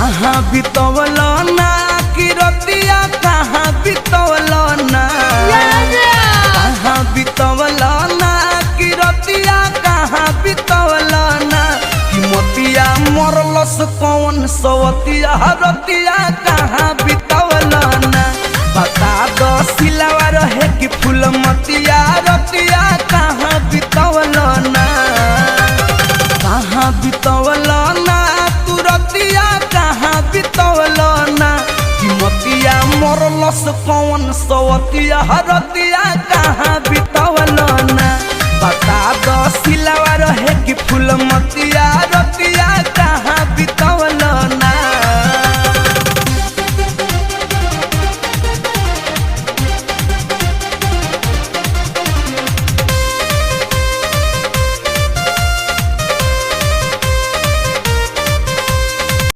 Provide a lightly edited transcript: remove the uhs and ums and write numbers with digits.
कहाँ बितवल ना कि रतिया कहाँ बितवल ना कहाँ बितवल ना कि रतिया कहाँ बितवल ना कि मोतिया मरलस कौन सवतिया रतिया कहाँ बितवल ना बता दो सिलावा रहे कि फूल मतिया रतिया कहाँ बितवल ना कहाँ बितवल ना तू रतिया कहाँ बितवल ना कि मोतिया मरलस कौन सवतिया रतिया कहाँ बितवल ना बता दो सिलावा रहे कि फूल मतिया